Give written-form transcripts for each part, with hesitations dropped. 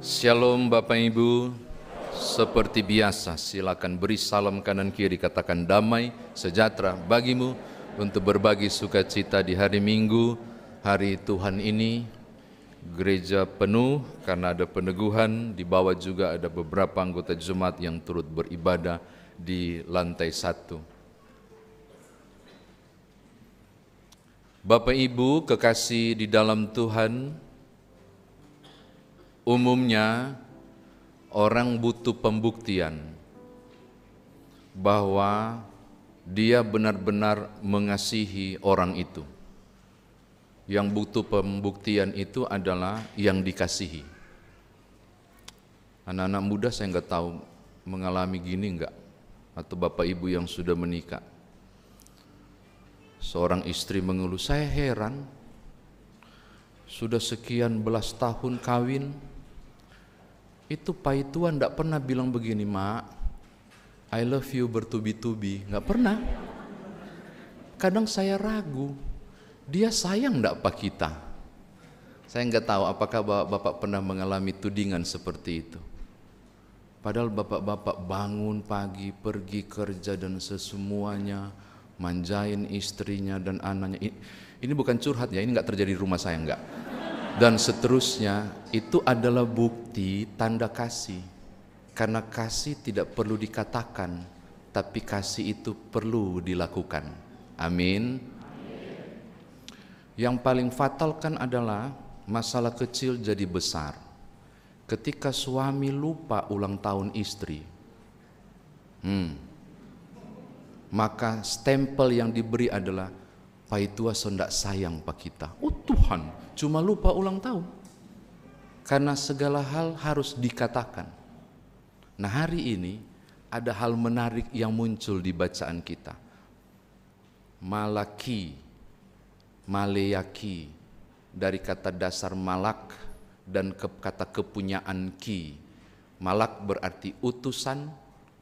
Shalom Bapak Ibu, seperti biasa silakan beri salam kanan kiri, katakan damai sejahtera bagimu untuk berbagi sukacita di hari Minggu, hari Tuhan ini. Gereja penuh karena ada peneguhan, di bawah juga ada beberapa anggota jemaat yang turut beribadah di lantai 1. Bapak Ibu kekasih di dalam Tuhan, umumnya orang butuh pembuktian bahwa dia benar-benar mengasihi orang itu. Yang butuh pembuktian itu adalah yang dikasihi. Anak-anak muda saya nggak tahu mengalami gini nggak, atau bapak ibu yang sudah menikah. Seorang istri mengeluh, saya heran, sudah sekian belas tahun kawin, itu Pak Tuan tidak pernah bilang begini, Mak, I love you bertubi-tubi, nggak pernah. Kadang saya ragu, dia sayang enggak Pak kita? Saya enggak tahu apakah bapak pernah mengalami tudingan seperti itu. Padahal bapak-bapak bangun pagi, pergi kerja dan sesemuanya, manjain istrinya dan anaknya. Ini bukan curhat ya, ini enggak terjadi di rumah saya, enggak. Dan seterusnya, itu adalah bukti tanda kasih. Karena kasih tidak perlu dikatakan, tapi kasih itu perlu dilakukan. Amin. Yang paling fatal kan adalah masalah kecil jadi besar. Ketika suami lupa ulang tahun istri, maka stempel yang diberi adalah Pak Itua sendak sayang Pak kita. Oh Tuhan, cuma lupa ulang tahun. Karena segala hal harus dikatakan. Nah hari ini ada hal menarik yang muncul di bacaan kita. Maleyaki dari kata dasar malak dan kata kepunyaan ki. Malak berarti utusan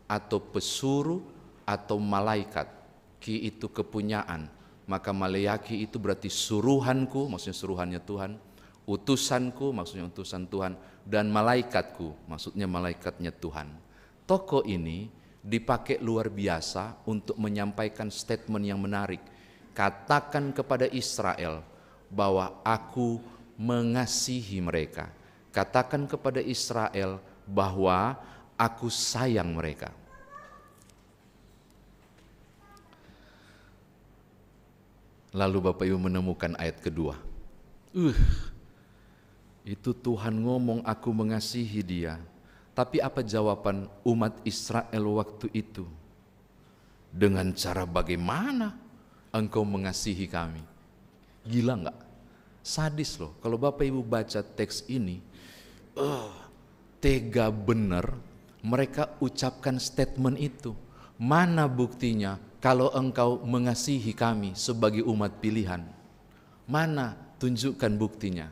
atau pesuruh atau malaikat. Ki itu kepunyaan. Maka maleyaki itu berarti suruhanku, maksudnya suruhannya Tuhan. Utusanku, maksudnya utusan Tuhan. Dan malaikatku, maksudnya malaikatnya Tuhan. Tokoh ini dipakai luar biasa untuk menyampaikan statement yang menarik. Katakan kepada Israel bahwa aku mengasihi mereka. Katakan kepada Israel bahwa aku sayang mereka. Lalu Bapak Ibu menemukan ayat kedua. Itu Tuhan ngomong aku mengasihi dia. Tapi apa jawaban umat Israel waktu itu? Dengan cara bagaimana engkau mengasihi kami? Gila enggak? Sadis loh. Kalau Bapak Ibu baca teks ini, tega bener mereka ucapkan statement itu. Mana buktinya kalau engkau mengasihi kami sebagai umat pilihan? Mana tunjukkan buktinya?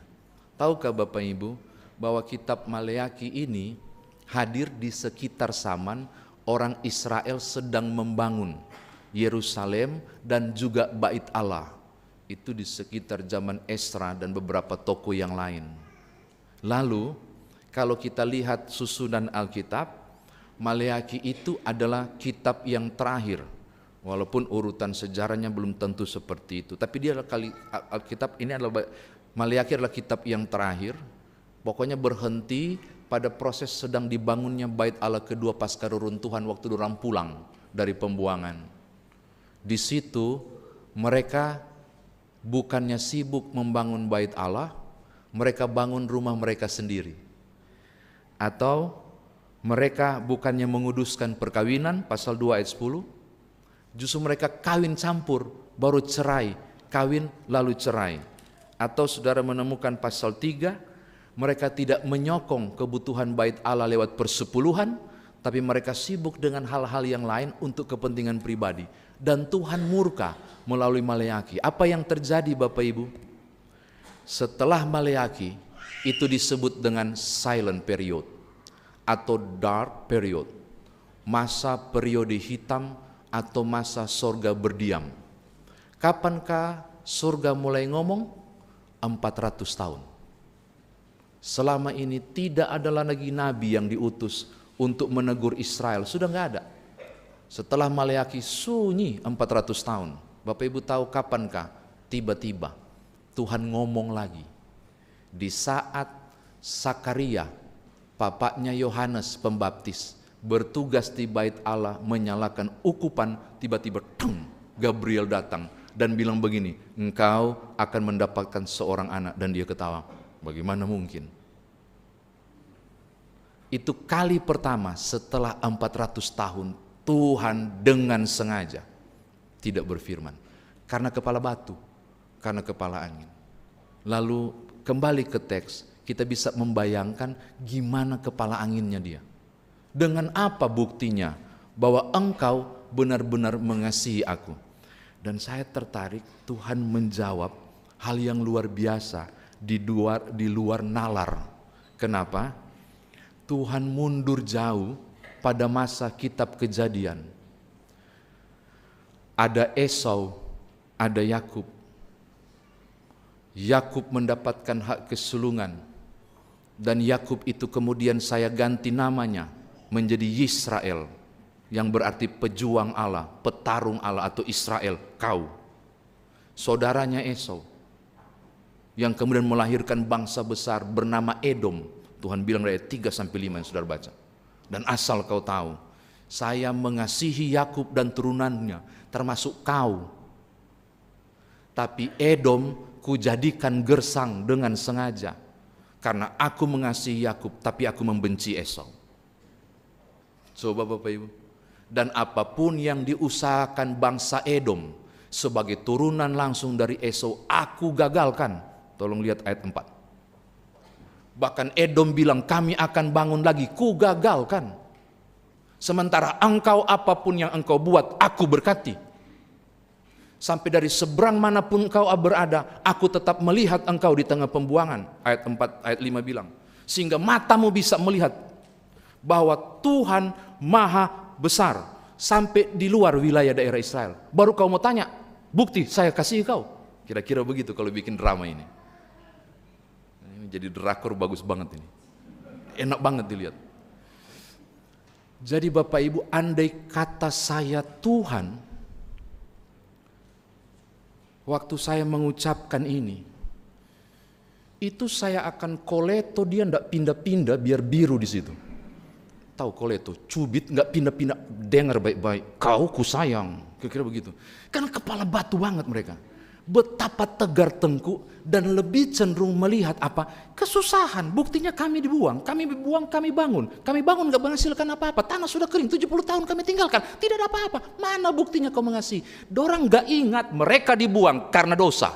Tahukah Bapak Ibu bahwa kitab Maleyaki ini hadir di sekitar zaman orang Israel sedang membangun Yerusalem dan juga Bait Allah. Itu di sekitar zaman Esra dan beberapa tokoh yang lain. Lalu kalau kita lihat susunan Alkitab, Maleyaki itu adalah kitab yang terakhir. Walaupun urutan sejarahnya belum tentu seperti itu, tapi dia adalah Alkitab ini adalah Maleyaki adalah kitab yang terakhir. Pokoknya berhenti pada proses sedang dibangunnya Bait Allah kedua pasca reruntuhan waktu orang pulang dari pembuangan. Di situ mereka bukannya sibuk membangun Bait Allah, mereka bangun rumah mereka sendiri. Atau mereka bukannya menguduskan perkawinan, pasal 2 ayat 10, justru mereka kawin campur, baru cerai, kawin lalu cerai. Atau saudara menemukan pasal 3, mereka tidak menyokong kebutuhan Bait Allah lewat persepuluhan, tapi mereka sibuk dengan hal-hal yang lain untuk kepentingan pribadi. Dan Tuhan murka melalui Maleyaki. Apa yang terjadi Bapak Ibu? Setelah Maleyaki, itu disebut dengan silent period atau dark period, masa periode hitam atau masa sorga berdiam. Kapankah surga mulai ngomong? 400 tahun. Selama ini tidak ada lagi nabi yang diutus untuk menegur Israel, sudah nggak ada. Setelah Maleakhi sunyi 400 tahun. Bapak Ibu tahu kapankah tiba-tiba Tuhan ngomong lagi? Di saat Sakaria, bapaknya Yohanes Pembaptis, bertugas di bait Allah menyalakan ukupan, tiba-tiba Gabriel datang dan bilang begini, engkau akan mendapatkan seorang anak. Dan dia ketawa, bagaimana mungkin? Itu kali pertama setelah 400 tahun Tuhan dengan sengaja tidak berfirman. Karena kepala batu, karena kepala angin. Lalu kembali ke teks, kita bisa membayangkan gimana kepala anginnya dia. Dengan apa buktinya bahwa engkau benar-benar mengasihi aku? Dan saya tertarik, Tuhan menjawab hal yang luar biasa di luar nalar. Kenapa? Tuhan mundur jauh pada masa kitab Kejadian. Ada Esau, ada Yakub. Yakub mendapatkan hak kesulungan. Dan Yakub itu kemudian saya ganti namanya menjadi Yisrael, yang berarti pejuang Allah, petarung Allah, atau Israel, kau. Saudaranya Esau, yang kemudian melahirkan bangsa besar bernama Edom. Tuhan bilang dari ayat 3-5 yang saudara baca. Dan asal kau tahu, saya mengasihi Yakub dan turunannya, termasuk kau. Tapi Edom kujadikan gersang dengan sengaja, karena aku mengasihi Yakub, tapi aku membenci Esau. Coba Bapak Ibu. Dan apapun yang diusahakan bangsa Edom sebagai turunan langsung dari Esau, aku gagalkan. Tolong lihat ayat 4. Bahkan Edom bilang, kami akan bangun lagi, ku gagalkan. Sementara engkau, apapun yang engkau buat, aku berkati. Sampai dari seberang manapun engkau berada, aku tetap melihat engkau di tengah pembuangan. Ayat 4, ayat 5 bilang, sehingga matamu bisa melihat bahwa Tuhan maha besar sampai di luar wilayah daerah Israel. Baru kau mau tanya, bukti saya kasih kau. Kira-kira begitu kalau bikin drama ini. Ini jadi drakor bagus banget ini. Enak banget dilihat. Jadi Bapak Ibu, andai kata saya Tuhan, waktu saya mengucapkan ini, itu saya akan koleto dia ndak pindah-pindah biar biru di situ. Tahu koleto, cubit nggak pindah-pindah, dengar baik-baik, kau ku sayang, kira-kira begitu. Karena kepala batu banget mereka. Betapa tegar tengkuk dan lebih cenderung melihat apa? Kesusahan. Buktinya kami dibuang, kami bangun. Kami bangun nggak menghasilkan apa-apa. Tanah sudah kering, 70 tahun kami tinggalkan, tidak ada apa-apa. Mana buktinya kau mengasihi? Dorang nggak ingat mereka dibuang karena dosa.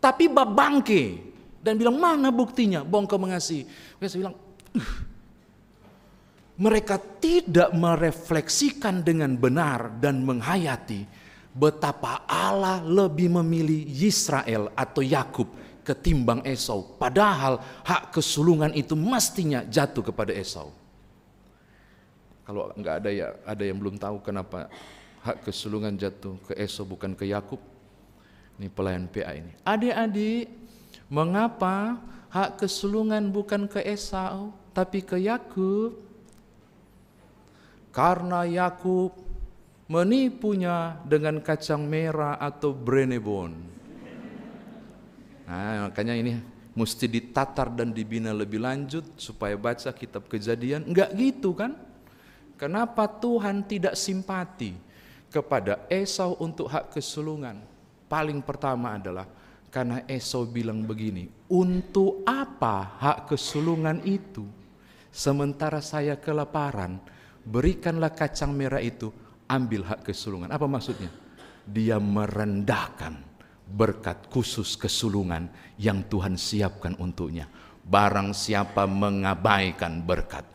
Tapi babangke dan bilang, mana buktinya bahwa kau mengasihi? Saya bilang, mereka tidak merefleksikan dengan benar dan menghayati betapa Allah lebih memilih Yisrael atau Yakub ketimbang Esau. Padahal hak kesulungan itu mestinya jatuh kepada Esau. Kalau nggak ada ya, ada yang belum tahu kenapa hak kesulungan jatuh ke Esau bukan ke Yakub. Ini pelayan PA ini. Adik-adik, mengapa hak kesulungan bukan ke Esau tapi ke Yakub? Karena Yakub menipunya dengan kacang merah atau brenebon. Nah, makanya ini mesti ditatar dan dibina lebih lanjut supaya baca kitab Kejadian. Enggak gitu kan? Kenapa Tuhan tidak simpati kepada Esau untuk hak kesulungan? Paling pertama adalah karena Esau bilang begini, untuk apa hak kesulungan itu? Sementara saya kelaparan, berikanlah kacang merah itu, ambil hak kesulungan. Apa maksudnya? Dia merendahkan berkat khusus kesulungan yang Tuhan siapkan untuknya. Barang siapa mengabaikan berkat,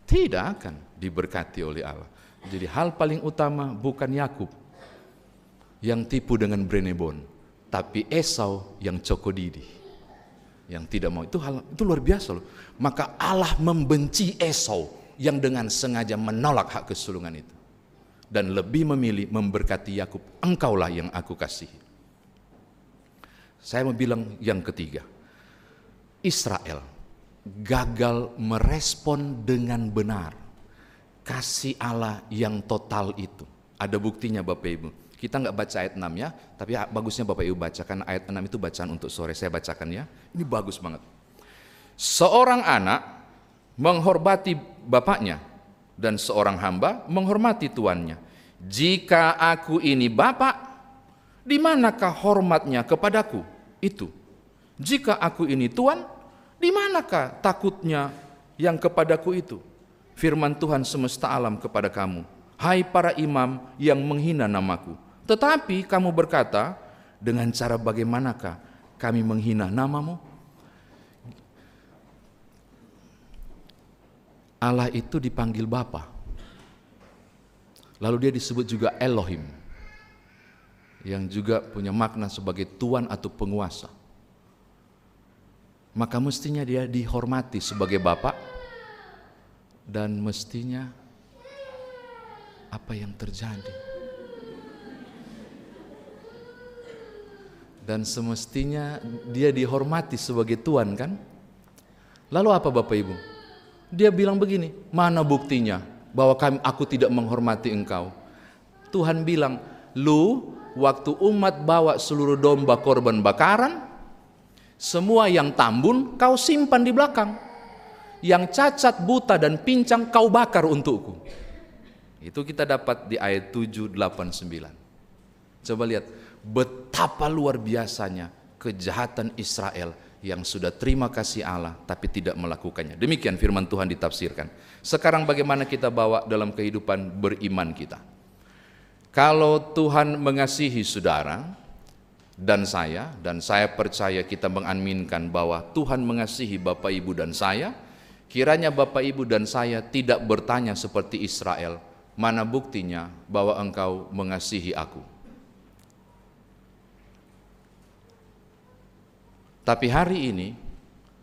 tidak akan diberkati oleh Allah. Jadi hal paling utama bukan Yakub yang tipu dengan brenebon, tapi Esau yang cokodidi, yang tidak mau. Itu luar biasa loh. Maka Allah membenci Esau yang dengan sengaja menolak hak kesulungan itu dan lebih memilih memberkati Yakub. Engkaulah yang aku kasihi. Saya mau bilang yang ketiga, Israel gagal merespon dengan benar kasih Allah yang total itu. Ada buktinya Bapak Ibu. Kita nggak baca ayat 6 ya, tapi bagusnya Bapak Ibu baca, karena ayat 6 itu bacaan untuk sore. Saya bacakan ya, ini bagus banget. Seorang anak menghormati bapaknya, dan seorang hamba menghormati tuannya. Jika aku ini bapak, di manakah hormatnya kepadaku? Itu. Jika aku ini tuan, di manakah takutnya yang kepadaku itu? Firman Tuhan semesta alam kepada kamu, hai para imam yang menghina namaku. Tetapi kamu berkata, dengan cara bagaimanakah kami menghina namamu? Allah itu dipanggil Bapa. Lalu dia disebut juga Elohim, yang juga punya makna sebagai Tuhan atau penguasa. Maka mestinya dia dihormati sebagai Bapa, dan mestinya apa yang terjadi? Dan semestinya dia dihormati sebagai Tuhan, kan? Lalu apa Bapak Ibu? Dia bilang begini, mana buktinya bahwa aku tidak menghormati engkau? Tuhan bilang, lu waktu umat bawa seluruh domba korban bakaran, semua yang tambun kau simpan di belakang, yang cacat, buta dan pincang kau bakar untukku. Itu kita dapat di ayat 7, 8, 9. Coba lihat betapa luar biasanya kejahatan Israel yang sudah terima kasih Allah tapi tidak melakukannya. Demikian firman Tuhan ditafsirkan. Sekarang bagaimana kita bawa dalam kehidupan beriman kita? Kalau Tuhan mengasihi saudara dan saya percaya kita mengaminkan bahwa Tuhan mengasihi Bapak Ibu dan saya, kiranya Bapak Ibu dan saya tidak bertanya seperti Israel, mana buktinya bahwa engkau mengasihi aku? Tapi hari ini,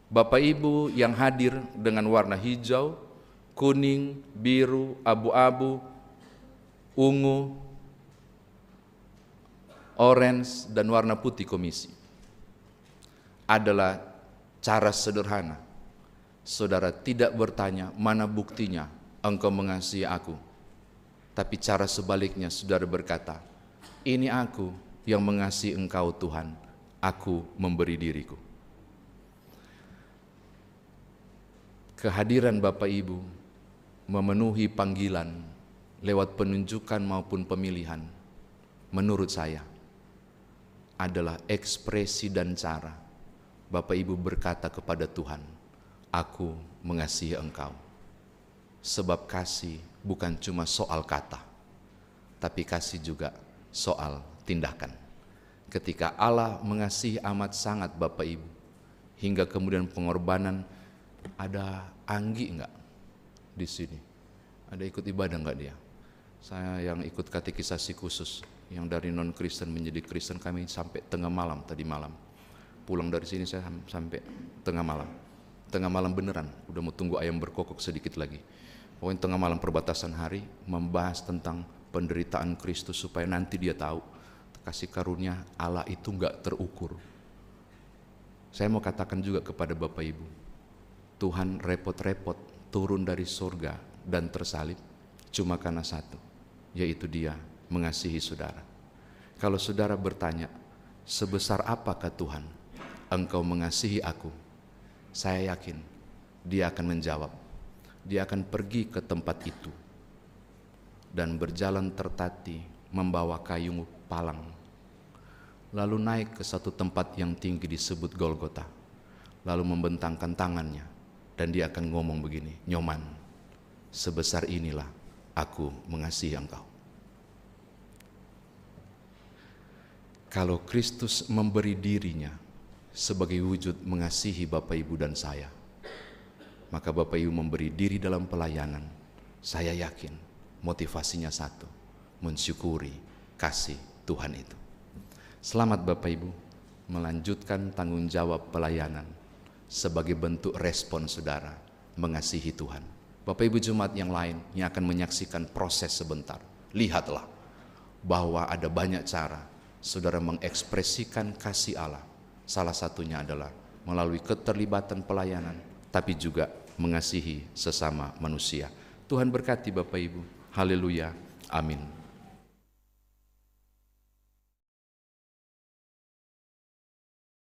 Bapak Ibu yang hadir dengan warna hijau, kuning, biru, abu-abu, ungu, orange, dan warna putih komisi, adalah cara sederhana. Saudara tidak bertanya, mana buktinya engkau mengasihi aku? Tapi cara sebaliknya, saudara berkata, ini aku yang mengasihi engkau Tuhan, aku memberi diriku. Kehadiran Bapak Ibu memenuhi panggilan lewat penunjukan maupun pemilihan, menurut saya adalah ekspresi dan cara Bapak Ibu berkata kepada Tuhan, aku mengasihi engkau. Sebab kasih bukan cuma soal kata, tapi kasih juga soal tindakan. Ketika Allah mengasihi amat sangat Bapak Ibu, hingga kemudian pengorbanan, ada Anggi enggak di sini? Ada ikut ibadah enggak dia? Saya yang ikut katekisasi khusus, yang dari non Kristen menjadi Kristen, kami sampai tengah malam tadi malam. Pulang dari sini saya sampai tengah malam. Tengah malam beneran, udah mau tunggu ayam berkokok sedikit lagi. Pokoknya tengah malam perbatasan hari membahas tentang penderitaan Kristus supaya nanti dia tahu kasih karunia Allah itu enggak terukur. Saya mau katakan juga kepada Bapak Ibu, Tuhan repot-repot turun dari surga dan tersalib cuma karena satu, yaitu dia mengasihi saudara. Kalau saudara bertanya, sebesar apakah Tuhan engkau mengasihi aku? Saya yakin dia akan menjawab, dia akan pergi ke tempat itu dan berjalan tertati membawa kayu palang, lalu naik ke satu tempat yang tinggi disebut Golgota, lalu membentangkan tangannya, dan dia akan ngomong begini, Nyoman, sebesar inilah aku mengasihi engkau. Kalau Kristus memberi dirinya sebagai wujud mengasihi Bapak Ibu dan saya, maka Bapak Ibu memberi diri dalam pelayanan. Saya yakin motivasinya satu, mensyukuri kasih Tuhan itu. Selamat Bapak Ibu melanjutkan tanggung jawab pelayanan sebagai bentuk respon saudara mengasihi Tuhan. Bapak Ibu Jemaat yang lain yang akan menyaksikan proses sebentar, lihatlah bahwa ada banyak cara saudara mengekspresikan kasih Allah Salah satunya adalah melalui keterlibatan pelayanan, tapi juga mengasihi sesama manusia. Tuhan berkati Bapak Ibu. Haleluya. Amin.